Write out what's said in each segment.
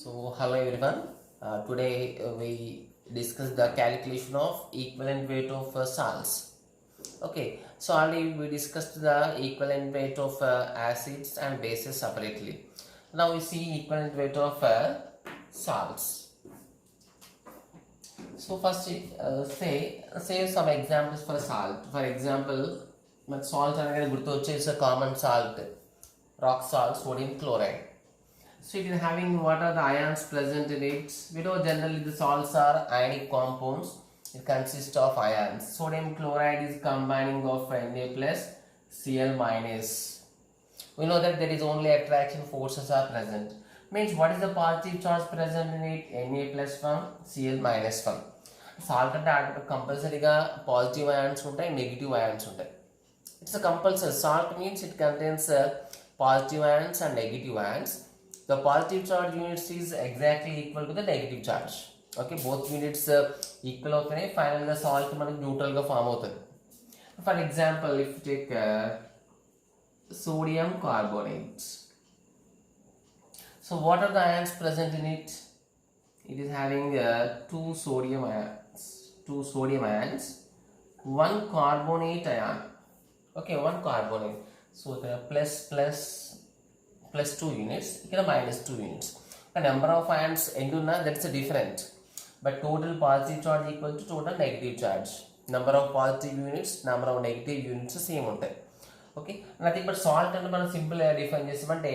So, hello everyone. Today we discuss the calculation of equivalent weight of salts. Okay, so already we discussed the equivalent weight of acids and bases separately. Now we see equivalent weight of salts. So first, say some examples for salt. For example, salt అనగానే గుర్తొచ్చేసి a common salt, rock salt, sodium chloride. So it is having what are the ions present in it. We know generally the salts are ionic compounds. It consists of ions. Sodium chloride is combining of Na plus Cl minus. We know that there is only attraction forces are present. Means what is the positive charge present in it? Na plus 1, Cl minus 1. Salt అంటే కంపల్సరీగా positive ions ఉంటాయి, negative ions ఉంటాయి. It's a compulsory. Salt means it contains positive ions and negative ions. The positive charge units is exactly equal to the negative charge. Okay, both units equal అవుతాయి. ఫైనల్గా salt మనకి న్యూట్రల్గా form అవుతుంది. For example if take sodium carbonate. So what are the ions present in it? It is having two sodium ions, one carbonate ion. Okay, one carbonate. So the plus 2 units, here minus 2 units. The number of ions enduna, that's a different, but total positive charge equal to total negative charge. Number of positive units, number of negative units same ఉంటాయి. Okay, nothing but salt and మనం simple గా define చేసామంటే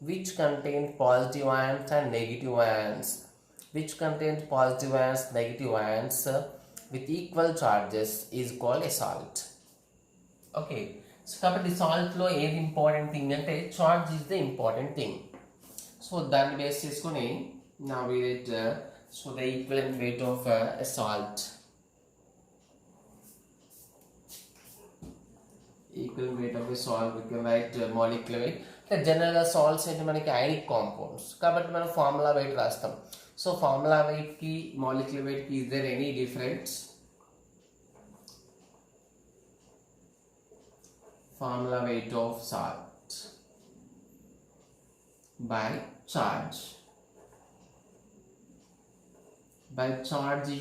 which contains positive ions and negative ions, which contains positive ions, negative ions with equal charges is called a salt. Okay, so కాబట్టి సాల్ట్లో ఏది important thing అంటే charge is the important thing. So దాన్ని base చేసుకొని నా weight, so the equivalent weight of salt, equivalent weight of salt we can write molecular weight. జనరల్గా salts అంటే మనకి ఐనిక్ కాంపౌండ్స్ కాబట్టి మనం ఫార్ములా వెయిట్ రాస్తాం. సో ఫార్ములా వెయిట్కి మాలిక్యులర్ వెయిట్కి is there any difference? Formula weight of salt by charge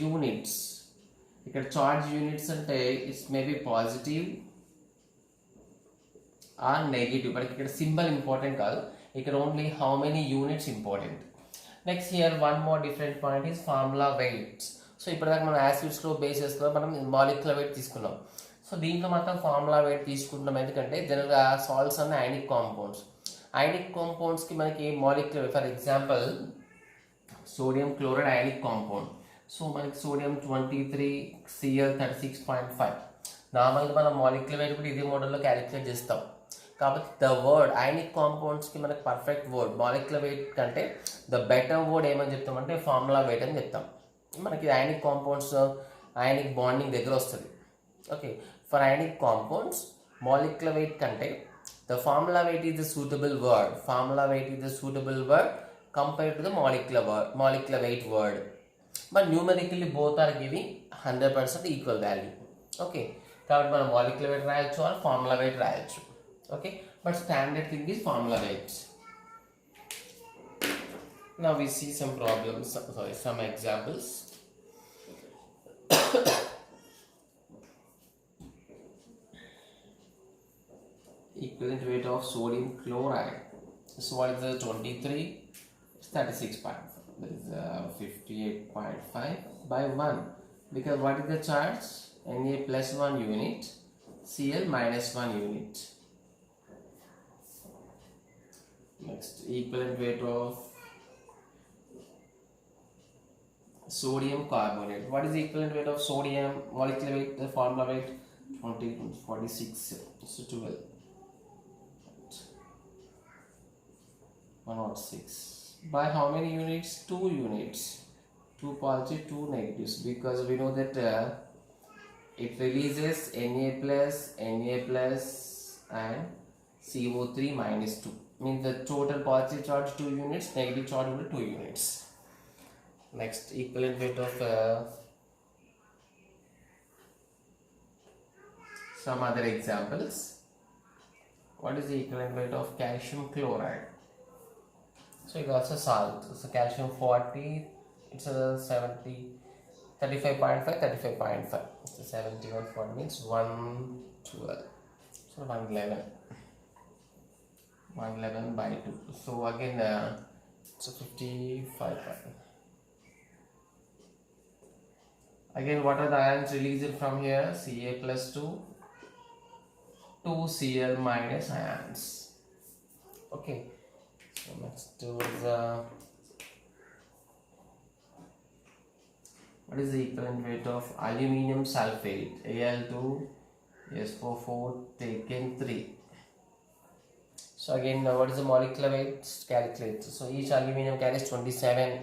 units. ఇక్కడ charge units అంటే it's maybe positive or negative, but ఇక్కడ సింబల్ ఇంపార్టెంట్ కాదు, ఇక్కడ only how many units important. Next here one more different point is formula weights. So ఇప్పటిదాకా మనం యాసిడ్స్లో బేసెస్లో మనం molecular weight తీసుకున్నాం. So దీంట్లో మాత్రం ఫార్ములా వెయిట్ తీసుకుంటున్నాం, ఎందుకంటే జనరల్గా సాల్ట్స్ అన్న ఐనిక్ కాంపౌండ్స్. ఐనిక్ కాంపౌండ్స్కి మనకి molecular, for example sodium chloride ionic compound. So మనకి సోడియం 23, Cl 36.5. నార్మల్గా మనం మాలిక్యులర్ వెయిట్ కూడా ఇదే మోడల్లో క్యాలిక్యులేట్ చేస్తాం. కాబట్టి ద వర్డ్ ఐనిక్ కాంపౌండ్స్కి మనకి పర్ఫెక్ట్ వర్డ్ మాలిక్యులర్ వెయిట్ కంటే ద బెటర్ వర్డ్ ఏమని చెప్తామంటే ఫార్ములా వెయిట్ అని చెప్తాం. మనకి ఐనిక్ కాంపౌండ్స్ ఐనిక్ బాండింగ్ దగ్గర వస్తుంది. Okay, for ionic compounds, molecular weight contain, the formula weight is the suitable word. Formula weight is the suitable word compared to the molecular weight word. But numerically both are giving 100% equal value. Okay, కాబట్టి మనం molecular weight రాయొచ్చు or formula weight రాయొచ్చు. Okay, but standard thing is formula weight. Now we see some problems, some examples. Equivalent weight of sodium chloride. So what is the 23? It's 36.5. That is 58.5 by 1. Because what is the charge? Na plus 1 unit, Cl minus 1 unit. Next, equivalent weight of sodium carbonate. What is the equivalent weight of sodium? Molecular weight, the formula weight 20, 46, so 12. 106 by how many units? 2 units, 2 positive, 2 negatives, because we know that it releases Na plus and CO3 minus 2, means the total positive charge 2 units, negative charge will be 2 units. Next, equivalent weight of some other examples. What is the equivalent weight of calcium chloride? So it also salt. So calcium 40, it's a 70, 35.5, 35.5. So 71 40 means 112. So 111. 111 by 2. So again, so 55. Again, what are the ions released from here? Ca plus 2, 2Cl minus ions. Okay. So next is what is the equivalent weight of aluminium sulfate? Al2SO4 taken 3. So again, what is the molecular weight? Calculate. So each aluminium carries 27.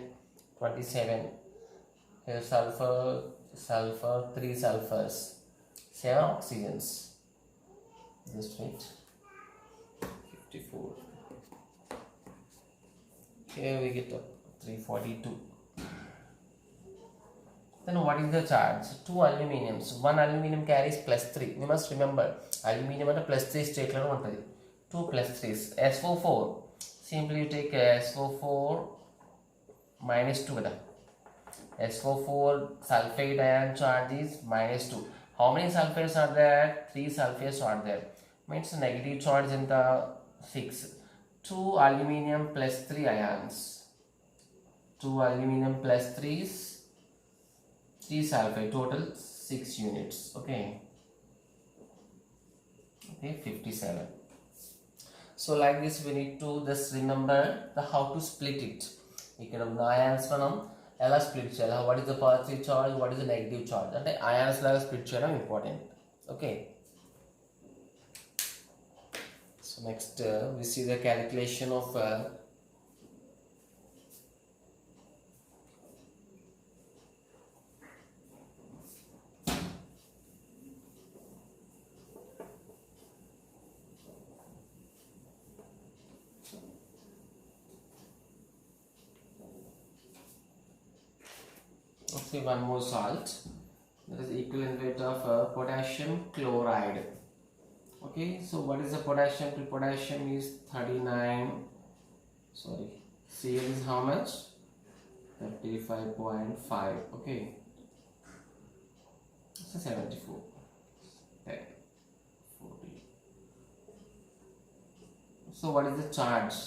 Here sulfur, 3 sulfurs, 7 oxygens. Just wait. 54. Here we get 342. Then what is the charge? 2 aluminiums. 1 aluminium carries plus 3. We must remember aluminium at a plus 3 state. 2 plus 3 is SO4. Simply you take SO4 minus 2. SO4 sulfate ion charge is minus 2. How many sulfates are there? 3 sulfates are there. Means negative charge in the 6. 2 aluminium plus 3 ions. 2 aluminium plus 3 is 3 sulfate. Total 6 units. Okay. Okay, 57. So like this we need to just remember the how to split it. ఇక్కడ ions మనం ఎలా split చేయాలి, what is the positive charge, what is the negative charge అంటే ions లాగా split చేయడం important. Okay, so next we see the calculation of see one more salt, that is equivalent weight of potassium chloride. Okay, so what is the potassium? Potassium is 39, sorry, Cl is how much? 35.5. okay, so 74, 10, 40. So what is the charge?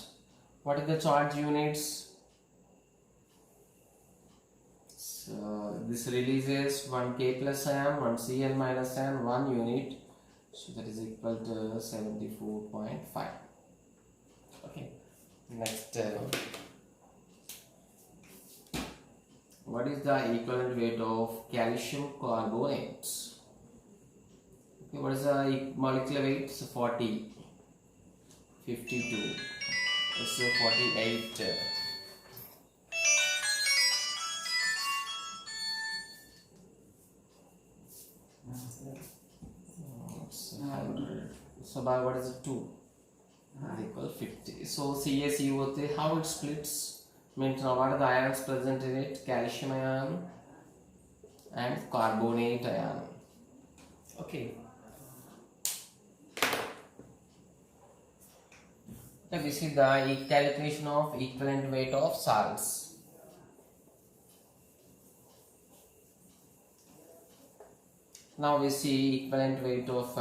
What is the charge units? So this releases 1 K plus ion, 1 Cl minus ion, 1 unit. So that is equal to 74.5. Okay. Next, what is the equivalent weight of calcium carbonate? Okay, what is the molecular weight? So 40, 52, so 48. So by what is it? 2 is equal 50. So CaCO3, how it splits? Means now what are the ions present in it? Calcium ion and carbonate ion. Okay. Now we see the calculation of equivalent weight of salts. Now we see equivalent weight of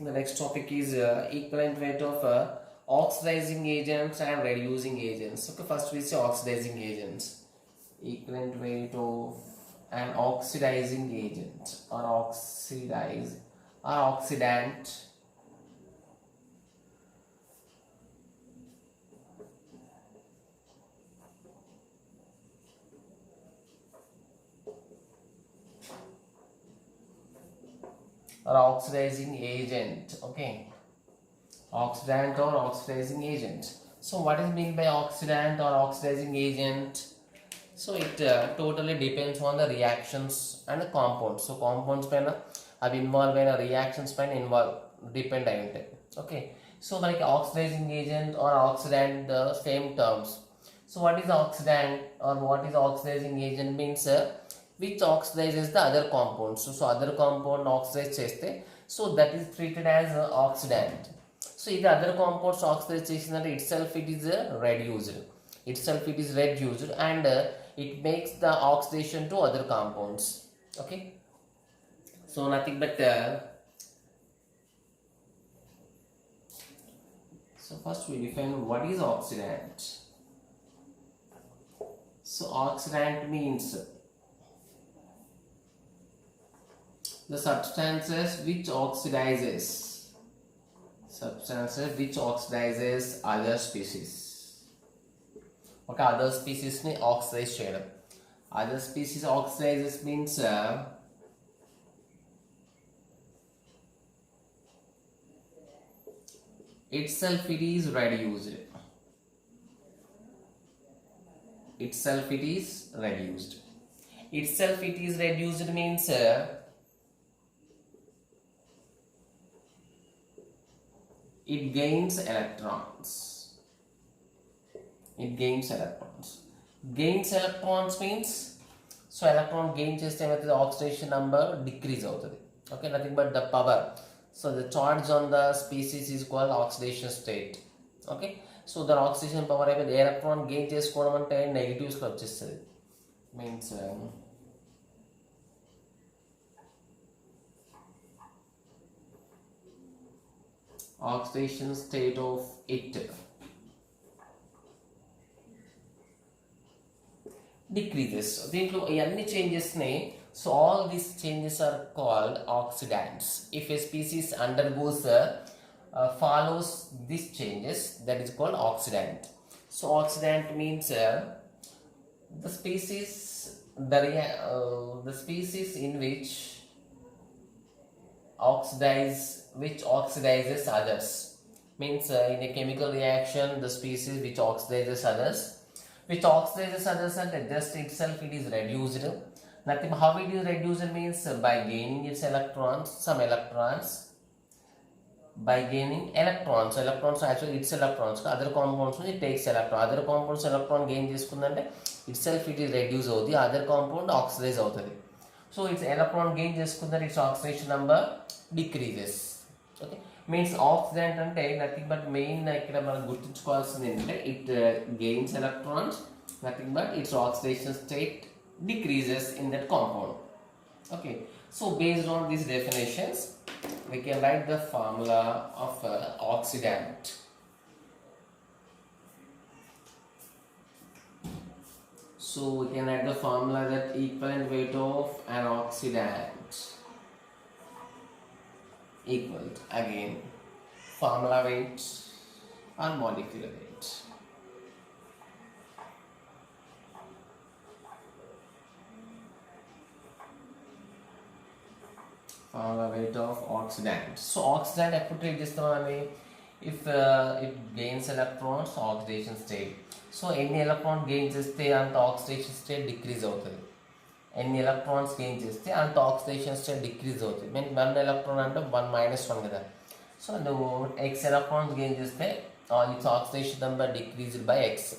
the next topic is equivalent weight of oxidizing agents and reducing agents. Okay, first we see oxidizing agents. Equivalent weight of an oxidizing agent or oxidant. Or oxidizing agent. Okay, oxidant or oxidizing agent. So what is meant by oxidant or oxidizing agent? So it totally depends on the reactions and the compounds. So compounds paina avi involve aina reactions paina involve depend ayi untayi. Okay, so like oxidizing agent or oxidant, the same terms. So what is oxidant or what is oxidizing agent means which oxidizes the other compounds. So other compound oxidize చేస్తే so that is treated as oxidant. So ఇది other compounds oxidize చేసిందంటే itself it is reduced. Itself it is reduced and it makes the oxidation to other compounds. Okay. So nothing but so first we define what is oxidant. So oxidant means the substances which oxidizes other species. Okay, other species ni oxidize cheyadam. Other species oxidizes means itself it is reduced. Itself it is reduced. Itself it is reduced means it gains electrons. It gains electrons. Gains electrons means so electron gain cheste the oxidation number decrease avutadi. Okay, nothing but the power. So the charge on the species is called oxidation state. Okay, so the oxidation power ayipodi electron gain chesukodam ante negatives lo vachestadi. Means oxidation state of it decreases. దీంట్లో ఇవన్నీ changes ని so all these changes are called oxidants. If a species undergoes follows these changes, that is called oxidant. So oxidant means the species in which oxidizes others. Means in a chemical reaction the species which oxidizes others and just itself it is reduced. Nothing how it is reduced means by gaining its electrons, some electrons, by gaining electrons actually its electrons other compounds it takes other compounds electron gain cheskundante itself it is reduced avudi other compound oxidize avutadi. So its electron gain cheskundante its oxidation number decreases. Okay, means oxidant ante nothing but main ikkada మనం గుర్తుంచుకోవాల్సింది ఏంటంటే it gains electrons, nothing but its oxidation state decreases in that compound. Okay, so based on these definitions we can write the formula of oxidant. So we can write the formula that equivalent weight of an oxidant equal to, again, formula weight or molecular weight. Formula weight of oxidant. So oxidant ఎప్పుడు treat చేస్తామని if it gains electrons oxidation state. So ఎన్ని electron gain చేస్తే అంత oxidation state decrease అవుతుంది. ఎన్ని electrons gain చేస్తే అంత oxidation state decrease అవుతుంది. మీన్ 1 ఎలక్ట్రాన్ అంటే 1 - 1 కదా. సో నువ్వు ఎక్స్ ఎలక్ట్రాన్స్ గెయిన్ చేస్తే it's oxidation number decreased by X.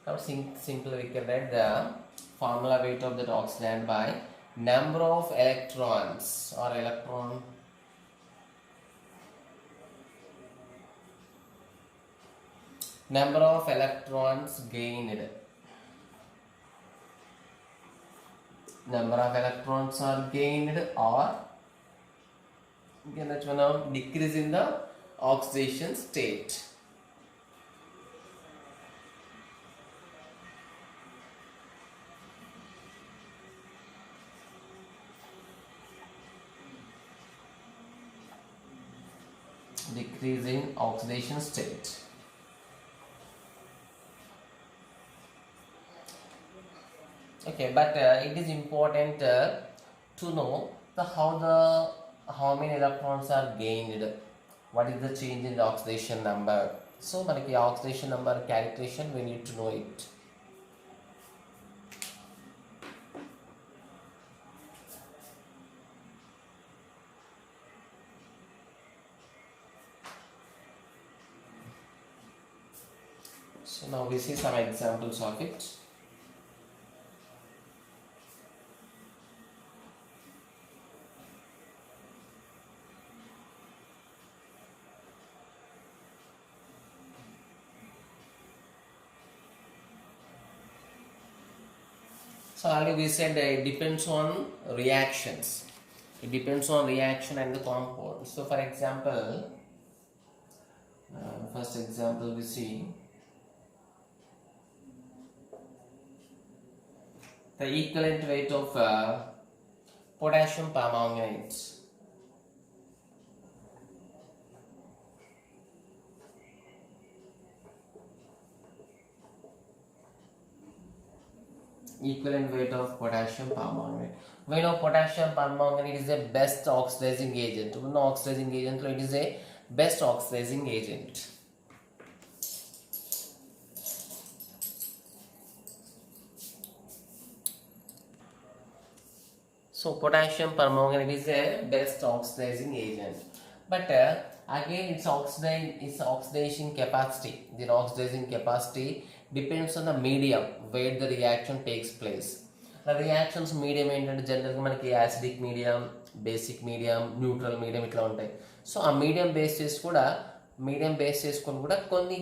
కాబట్టి simple we can write the formula weight of that oxidant by number of electrons or number of electrons gained. Number of electrons are gained or decrease in the oxidation state. Decrease in oxidation state. Okay, but it is important to know how many electrons are gained. What is the change in the oxidation number? So manaki oxidation number calculation we need to know it. So now we see some examples of it. So already we said it depends on reactions. It depends on reaction and the compound. So for example, first example we see the equivalent weight of potassium permanganate. Equivalent weight of potassium permanganate. We know potassium permanganate is the best oxidizing agent. We know oxidizing agent, it is a best oxidizing agent. So potassium permanganate is a best oxidizing agent, but again its oxidation capacity, the oxidizing capacity depends on the medium where the reaction takes place. The reactions medium ఏంటంటే జనరల్గా మనకి acidic medium, basic medium, neutral medium ఇట్లా ఉంటాయి. So ఆ medium base చేసుకొని కూడా కొన్ని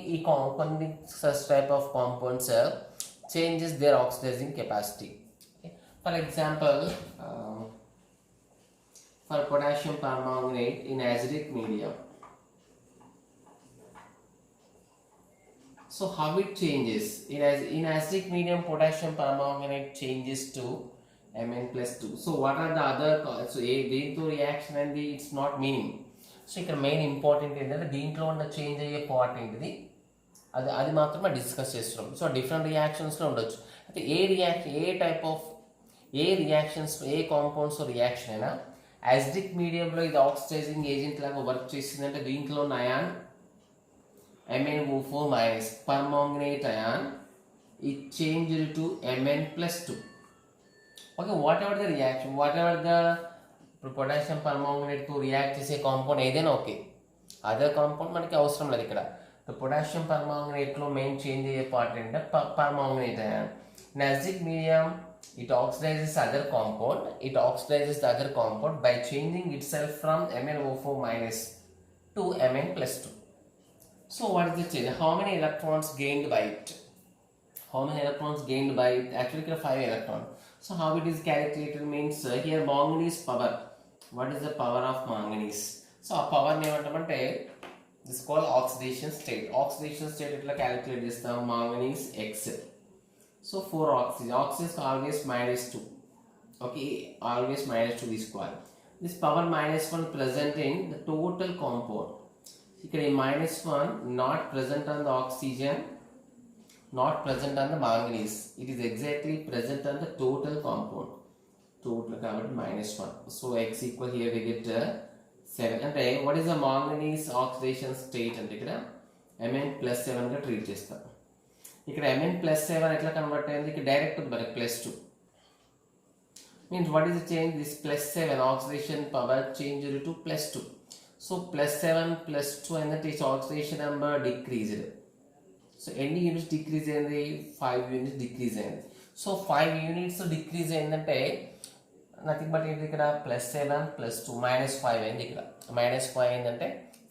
such type of compounds changes their oxidizing capacity. For example, for potassium permanganate in acidic medium, so how it changes? In acidic medium, potassium permanganate changes to Mn+2. So what are the other? So దీంతో reaction and it's not meaning. So ఇక్కడ main important ఏంటంటే దీంట్లో ఉన్న change అయ్యే part ఏంటిది అది మాత్రమే discuss చేస్తున్నాం. సో డిఫరెంట్ రియాక్షన్స్లో ఉండొచ్చు. అయితే ఏ రియాక్షన్స్ ఏ కాంపౌండ్స్ రియాక్షన్ అయినా యాసిడిక్ మీడియంలో ఇది ఆక్సిడైజింగ్ ఏజెంట్ లాగా వర్క్ చేసిందంటే దీంట్లో ఉన్న ion MnO4- permanganate ion is changed to Mn+2. Okay, whatever the reaction, whatever the potassium permanganate to react చేసే కాంపౌండ్ ఏదైనా ఓకే, అదర్ కాంపౌండ్ మనకి అవసరం లేదు. ఇక్కడ పొటాషియం పర్మాంగనేట్లో మెయిన్ చేంజ్ అయ్యే పార్ట్ ఏంటంటే permanganate ion. In acidic medium it oxidizes the other compound by changing itself from MnO4- to Mn+2. So what is the change? How many electrons gained by it? Actually 5 electrons. So how it is calculated means here manganese power. What is the power of manganese? So a power name అంటే this is called oxidation state. ఇట్లా calculate చేస్తాం. manganese X. So 4 oxygen is always -2. Okay, always -2 is square. This power -1 present in the total compound. ఇక్కడ ఈ -1 not present on the oxygen, not present on the manganese. It is exactly present on the total compound. Total కాబట్టి -1. So X equal here we get 7. అంటే what is the manganese oxidation state అంటే ఇక్కడ Mn+7 గా treat చేస్తాం. ఇక్కడ Mn+7 ఎట్లా convert అయింది? ఇక్కడ డైరెక్ట్ ఉంది మనకి +2. Means what is the change? This +7 oxidation power changed to +2. So +7 +2 and that is oxidation number decreased. So ఎన్ని యూనిట్స్ డిక్రీజ్ అయింది? 5 యూనిట్స్ డిక్రీజ్ అయింది. సో 5 యూనిట్స్ డిక్రీజ్ అయిందంటే నథింగ్ బట్ ఏంటి ఇక్కడ +7 +2 -5 అయింది. ఇక్కడ -5 అయిందంటే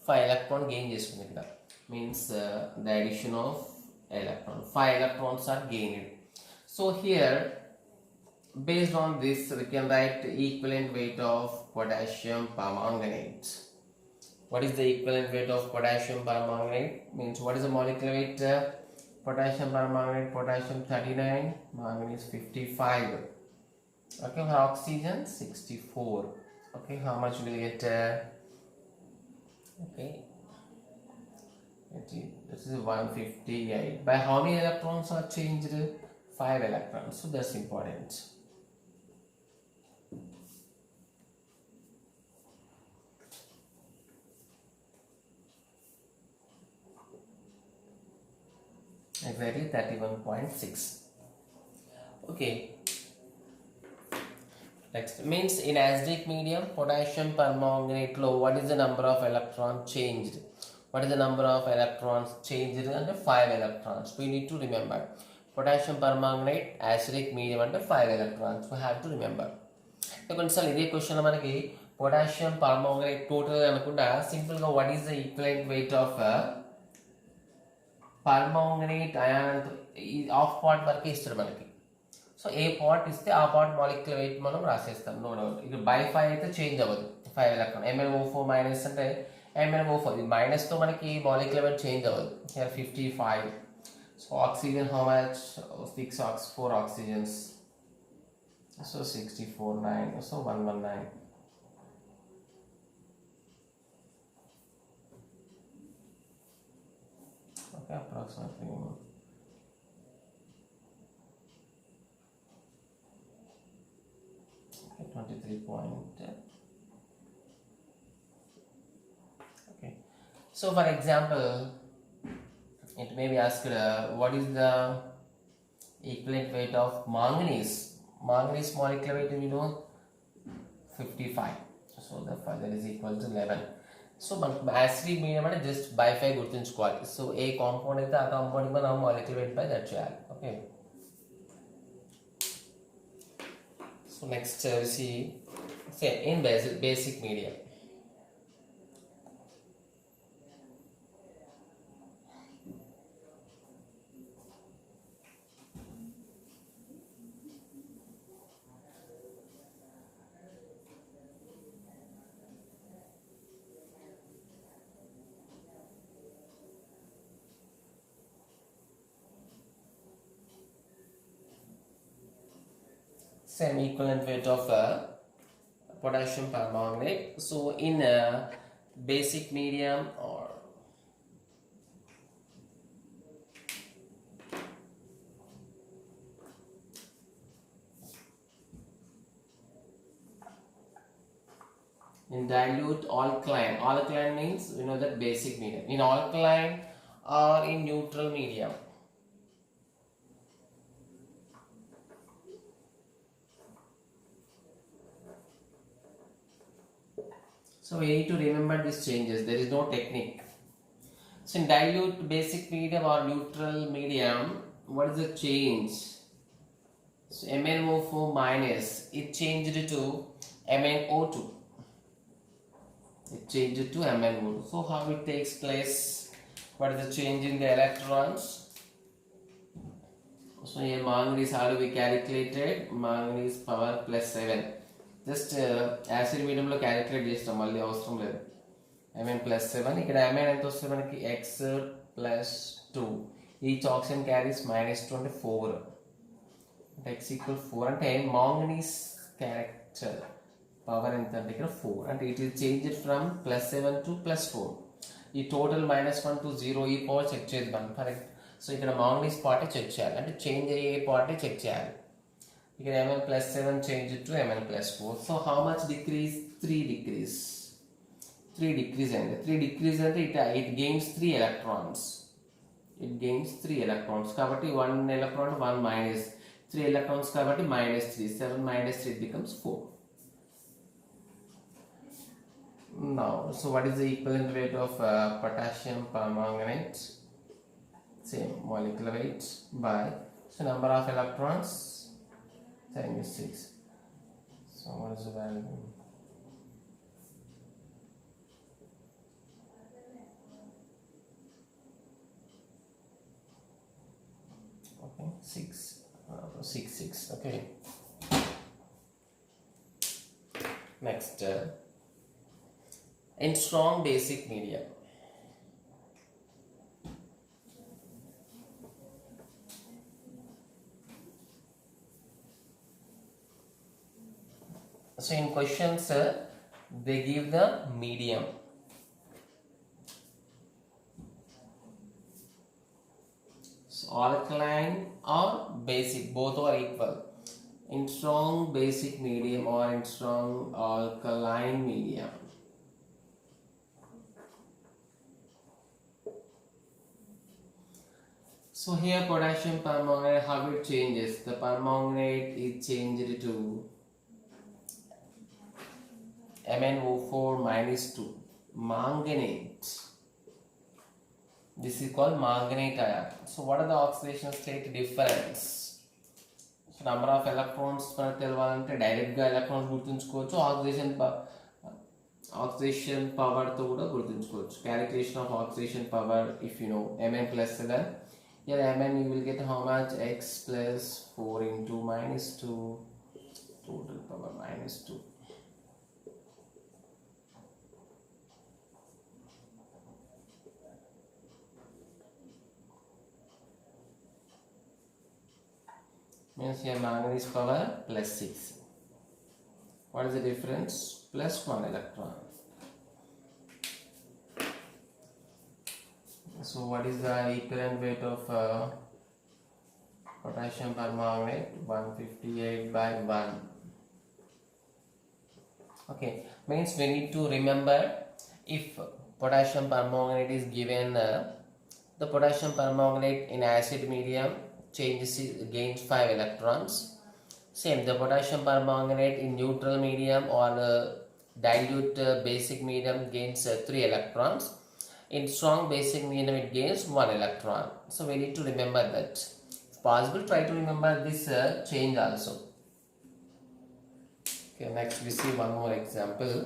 5 ఎలక్ట్రాన్ గెయిన్ చేసుకుంది. ఇక్కడ means the addition of electron, 5 electrons are gained. So here based on this we can write the equivalent weight of potassium permanganate. What is the equivalent weight of potassium permanganate? Means what is the molecular weight? Potassium permanganate, potassium 39, manganese 55. Okay, for oxygen 64. Okay, how much will you get? Okay, this is 158. By how many electrons are changed? 5 electrons. So that's important. Exactly 31.6. Okay. Next means in acidic medium potassium permanganate low, what is the number of electrons changed? What is the number of electrons changed? Under 5 electrons. We need to remember. Potassium permanganate acidic medium under 5 electrons. We have to remember. కొన్నిసార్లు ఇదే question మనకి potassium permanganate total అనుకుంటా సింపుల్గా what is the equivalent weight of permanganate ion of part వరకే ఇస్తారు మనకి. So ఏ part ఇస్తే ఆ పార్ట్ మాలిక్యులర్ వెయిట్ మనం రాసేస్తాం, నో డౌట్. ఇక్కడ బై 5 అయితే చేంజ్ అవ్వదు, 5 ఎలక్ట్రాన్. MnO4 మైనస్ అంటే MnO4, ఇది మైనస్తో మనకి మాలిక్యులర్ వెయిట్ చేంజ్ అవ్వదు. Here 55. So oxygen how much? 4 oxygens. So 64, 9, so 119. Okay, approximately. Okay, 23 point. Okay. So for example, it may be asked, what is the equivalent weight of manganese? Manganese molecular weight, we know 55. So therefore that is equal to 11. So మనకు acid medium అంటే just by 5 గుర్తుంచుకోవాలి. So ఏ compound అయితే ఆ compound మనం molecular weight by that చేయాలి. Okay. So next same in basic medium. Same equivalent weight of potassium permanganate. So in basic medium or in dilute alkaline, alkaline means you know that basic medium, in alkaline or in neutral medium. So we need to remember these changes. There is no technique. So in dilute, basic medium or neutral medium, what is the change? So MnO4 minus, it changed to MnO2. It changed to MnO2. So how it takes place? What is the change in the electrons? So here manganese, how do we calculated? Manganese power plus 7. Just acid మీడియంలో calculate చేస్తాం, మళ్ళీ అవసరం లేదు. Mn+7. ఇక్కడ Mn ఎంత వస్తుంది మనకి? X+2. Each oxygen carries -2 అంటే 4 అంటే X = 4 అంటే మాంగనీస్ క్యారెక్టర్ పవర్ ఎంత అంటే ఇక్కడ 4 అంటే it is changed from +7 to +4. ఈ టోటల్ -1 to 0 ఈ పవర్ చెక్ చేద్దాం కరెక్ట్. సో ఇక్కడ మాంగనీస్ పార్టీ చెక్ చేయాలి, అంటే చేంజ్ అయ్యే పార్టీ చెక్ చేయాలి. Here Mn+7 changed to Mn+4. So how much decrease? 3 decrease. 3 decrease and 3 decrease and it gains 3 electrons. It gains 3 electrons. Kabatti 1 electron 1 minus 3 electrons kabatti -3. 7 minus 3 becomes 4. Now, so what is the equivalent weight of potassium permanganate? Same molecular weight by so number of electrons. 6. So what is the value? Okay, 6. Okay. Next, in strong basic medium. So in questions, they give the medium. So alkaline or basic, both are equal. In strong basic medium or in strong alkaline medium. So here potassium permanganate, how it changes? The permanganate is changed to MnO4 -2. Manganate. This is called manganate ion. So what are the oxidation state difference? So number of electrons మనకు తెలవాలంటే direct గా electrons గుర్తుంచుకోవచ్చు, oxidation power తో కూడా గుర్తుంచుకోవచ్చు. Calculation of oxidation power, if you know Mn+7 Here Mn you will get how much? X plus 4 into minus 2 total power minus 2. Means here manganese power plus 6. What is the difference? Plus 1 electron. So what is the equivalent weight of potassium permanganate? 158 by 1. Okay, means we need to remember, if potassium permanganate is given, the potassium permanganate in acid medium gains 5 electrons. Same, the potassium permanganate in neutral medium or dilute basic medium gains 3 electrons. In strong basic medium it gains 1 electron. So we need to remember that. If possible, try to remember this change also. Okay, next we see one more example.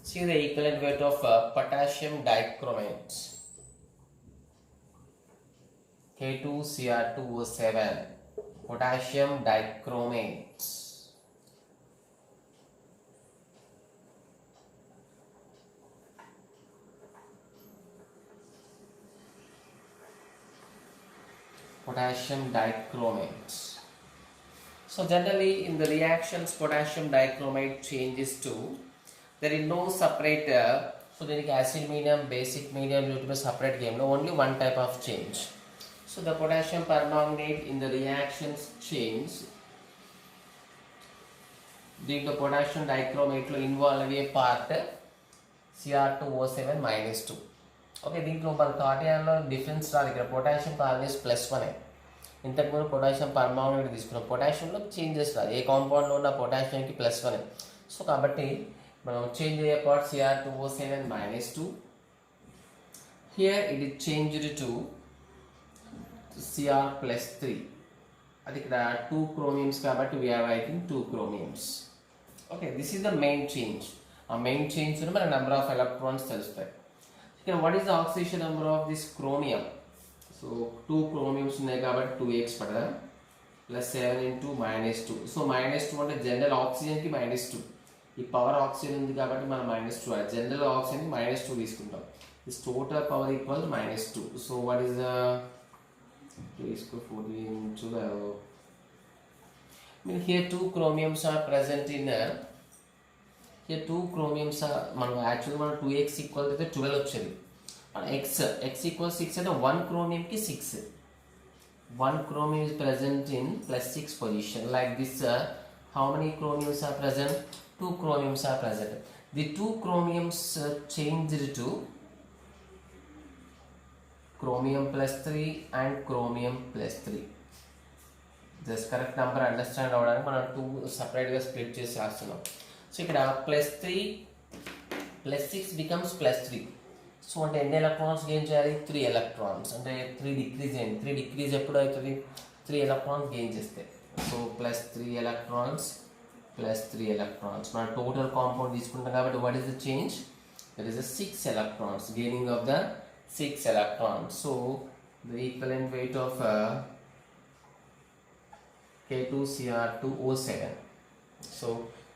See the equivalent weight of potassium dichromate. K2Cr2O7, potassium dichromate. Potassium dichromate. So generally in the reactions potassium dichromate changes to, there is no separate, so there is acid medium, basic medium, due to a separate game, no, only one type of change. So the potassium permanganate in the reactions change, the potassium dichromate lo involve a part Cr2O7 minus 2. Okay, దీంట్లో మన కార్డియాన్లో difference రాదు. ఇక్కడ potassium carbonate plus 1. ఇంతకుముందు potassium permanganate తీసుకున్నాం. పొటాషియంలో changes రాదు, ఏ కాంపౌండ్లో ఉన్న పొటాషియంకి plus 1. So కాబట్టి మనం చేంజ్ అయ్యే part Cr2O7 minus 2. Here it is changed to Cr plus 3. అది ఇక్కడ 2 chromiums కాబట్టి we are writing 2 chromiums. Okay, this is the main change. ఆ మెయిన్ చేంజ్ మన నెంబర్ ఆఫ్ ఎలక్ట్రాన్స్ తెలుస్తాయి. ఇక్కడ what is the oxidation number of this chromium? So 2 chromiums ఉన్నాయి కాబట్టి 2x పడదా, ప్లస్ 7 ఇంటూ -2. సో -2 అంటే జనరల్ ఆక్సిజన్కి -2. ఈ పవర్ ఆక్సిజన్ ఉంది కాబట్టి మనం -2, జనరల్ ఆక్సిజన్కి -2 తీసుకుంటాం. This total power equal -2. So what is the 2 square 14 12. I mean here 2 chromiums are present in here 2 chromiums are, మనం యాక్చువల్గా మనం 2x ఈక్వల్ అయితే 12 వచ్చేది. x ఈక్వల్ 6 అంటే 1 chromiumకి 6. 1 chromium is present in +6 position. Like this, how many chromiums are present? 2 chromiums are present. The 2 chromiums changed to chromium +3 and chromium +3. Just correct number understand అవ్వడానికి మనం 2 సపరేట్గా split చేసి రాస్తున్నాం. So ఇక్కడ +3 +6 becomes +3. So అంటే ఎన్ని electrons gain చేయాలి? 3 electrons. అంటే 3 డిక్రీజ్ అయింది. 3 డిక్రీజ్ ఎప్పుడు అవుతుంది? 3 ఎలక్ట్రాన్స్ గెయిన్ చేస్తే. So +3 electrons +3 electrons. మన టోటల్ కాంపౌండ్ తీసుకుంటాం కాబట్టి what is the change? That is the 6 electrons, gaining of the 6 electrons. So the equivalent weight of K2Cr2O7. So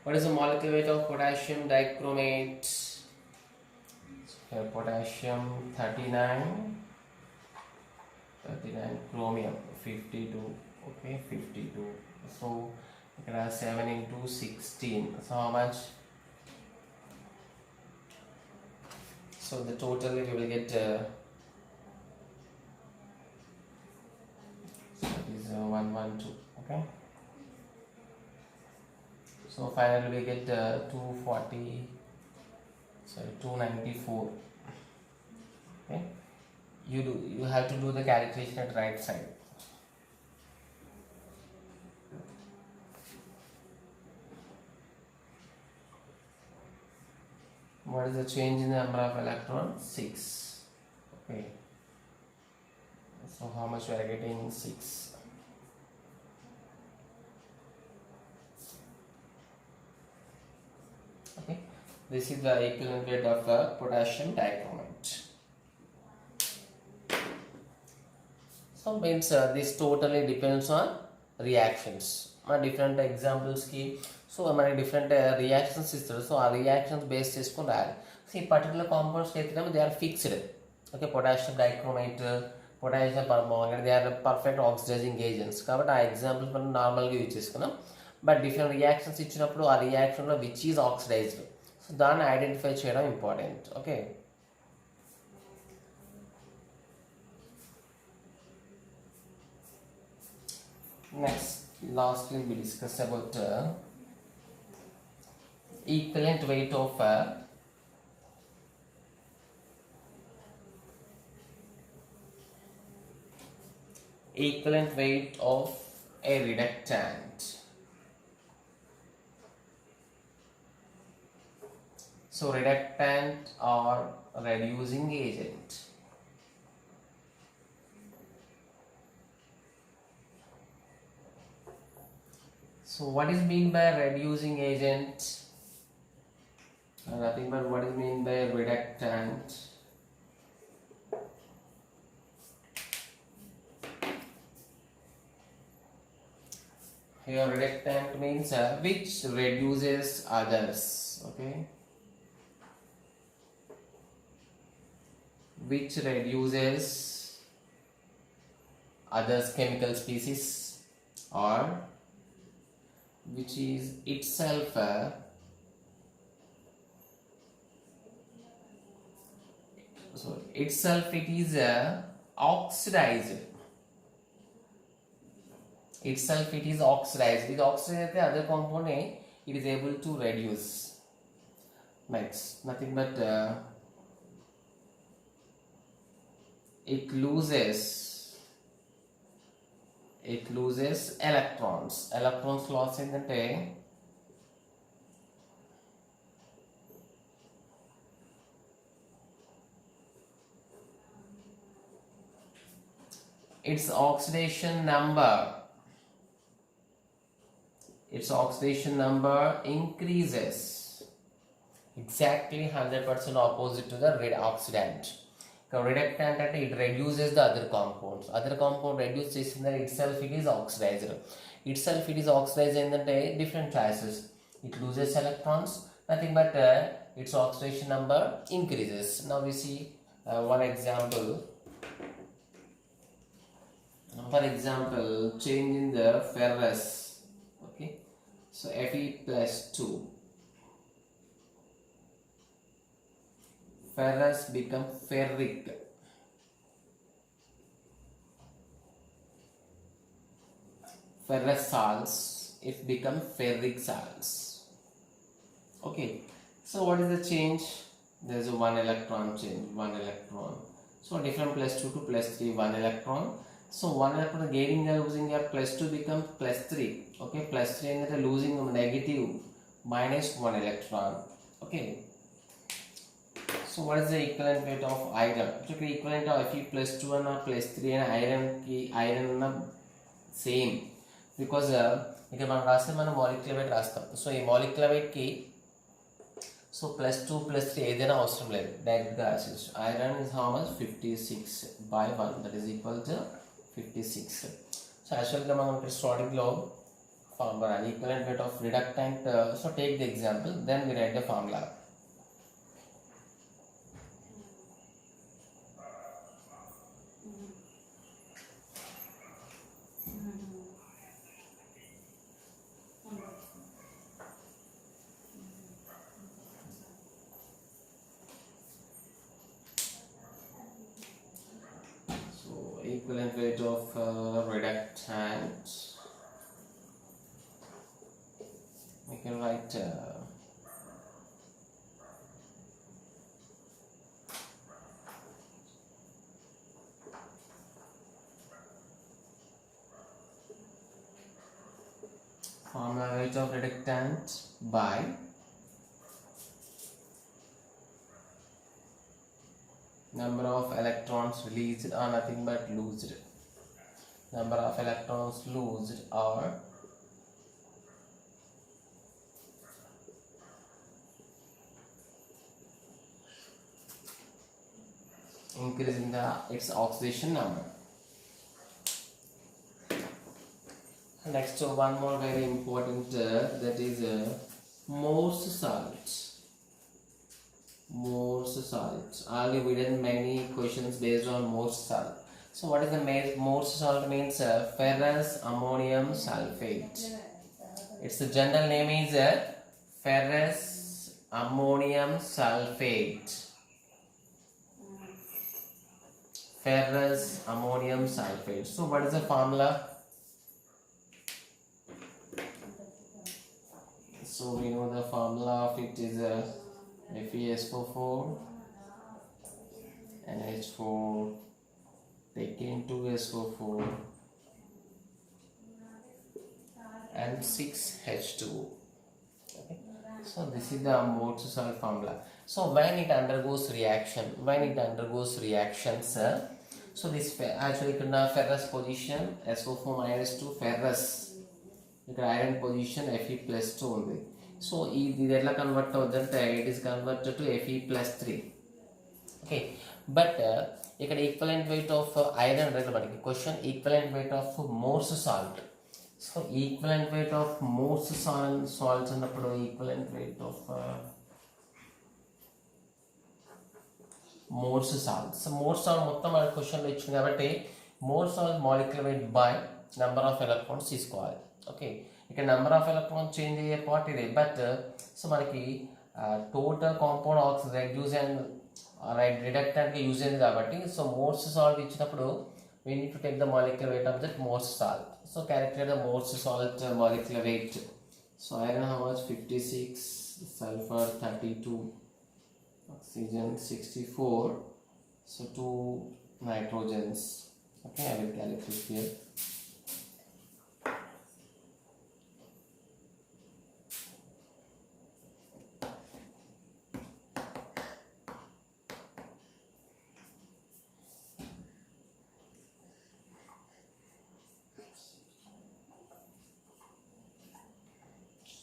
what is the molecular weight of potassium dichromate? So here potassium 39 chromium 52. Okay, 52. So ఇక్కడ 7 into 16. So how much? So the total we will get so that is 112. Okay, so finally we get 294. Okay, you have to do the calculation at right side. What is the change in the number of electrons? 6. Okay, so how much we are getting? 6. This is the equivalent weight of potassium dichromate. So means this totally depends on reactions. మన different examples కి so మనకి different reactions ఇస్తారు. So ఆ reactions base చేసుకొని రాయాలి. So ఈ particular కాంపౌండ్స్కి అయితే they are fixed. Okay, potassium dichromate, potassium permanganate, they are perfect oxidizing agents. కాబట్టి ఆ ఎగ్జాంపుల్స్ మనం నార్మల్గా యూజ్ చేసుకున్నాం. బట్ డిఫరెంట్ రియాక్షన్స్ ఇచ్చినప్పుడు ఆ రియాక్షన్లో విచ్ ఈజ్ ఆక్సిడైజ్డ్, సో దాన్ని ఐడెంటిఫై చేయడం important. Okay, next lastly we discuss about equivalent weight of equivalent weight of a reductant. So reductant or reducing agent. So what is mean by reducing agent? Nothing but what is mean by reductant. Here reductant means which reduces others. Okay, which reduces others chemical species, or which is itself it is oxidized. Itself it is oxidized. With oxidized the other component it is able to reduce. Next, nothing but it loses electrons. Electrons loss ఏంటంటే its oxidation number increases. Exactly 100% opposite to the red oxidant. Reductant అంటే it reduces the other compounds. Other compound reduce చేసిన itself it is oxidized. Itself it is oxidized ఏంటంటే different classes. It loses electrons, nothing but its oxidation number increases. Now we see one example. For example, change in the ferrous. Okay, so Fe+2. Ferrous become ferric. Ferrous salts, it become ferric salts. Okay, so what is the change? There is a 1 electron change, 1 electron. So different +2 to +3, 1 electron. So 1 electron gaining or losing your +2 becomes +3. Okay, +3 and losing negative -1 electron. Okay, so what is the equivalent weight of iron? So equivalent of Fe+2 and +3 and iron same, because ఇక్కడ మనం రాస్తే మనం molecular weight రాస్తాం. So ఈ molecular weight కి so +2 +3 ఏదైనా అవసరం లేదు, డైరెక్ట్గా రాసేసి iron is how much 56/1, that is equal to 56. So యాక్చువల్గా మనం ఇక్కడ స్టార్టింగ్లో formula equivalent weight of reductant. So take the example, then we write the formula. Equivalent weight of reductant, we can write formula weight of reductant by number of electrons released or nothing but loosed. Number of electrons loosed or increase in the its oxidation number. Next, one more very important that is Morse salt. Morse salt. Already we did many questions based on Morse salt. So what is the Morse salt means? Ferrous ammonium sulfate. Its general name is ferrous ammonium sulfate. Ferrous ammonium sulfate. So what is the formula? So we know the formula of it is FeSO4 NH4 taken 2SO4 and 6H2O. Okay. So this is the Morse salt formula. So when it undergoes reactions, so this actually ferrous position SO4 minus 2 ferrous. ఇక్కడ iron position Fe+2 ఉంది. So ఇది ఎట్లా convert అవుతుందంటే it is converted to Fe+3. Okay, but ఇక్కడ equivalent weight of iron అంటే మనకి question equivalent weight of Mohr's salt. So equivalent weight of Mohr's salts అన్నప్పుడు equivalent weight of Mohr's salt. So Mohr's salt మొత్తం మన క్వశ్చన్లో ఇచ్చింది కాబట్టి Mohr's salt molecular weight by number of electrons తీసుకోవాలి. Okay, ఇక్కడ నెంబర్ ఆఫ్ ఎలక్ట్రాన్స్ చేంజ్ అయ్యే part ఇదే. బట్ సో మనకి total compound oxygen reduce and రిడక్టెంట్గా యూజ్ అయింది కాబట్టి సో మోర్స్ సాల్ట్ ఇచ్చినప్పుడు we need to take the molecular weight of that Morse salt. So calculate the Morse salt molecular weight. So iron how much? 56, sulfur 32, oxygen 64. So 2 nitrogens. Okay, I will calculate here.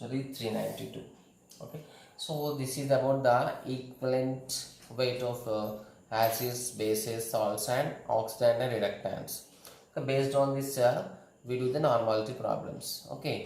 Sorry, 392. Okay, so this is about the equivalent weight of acids, bases, salts and oxidants and reductants. Okay, based on this we do the normality problems. Okay.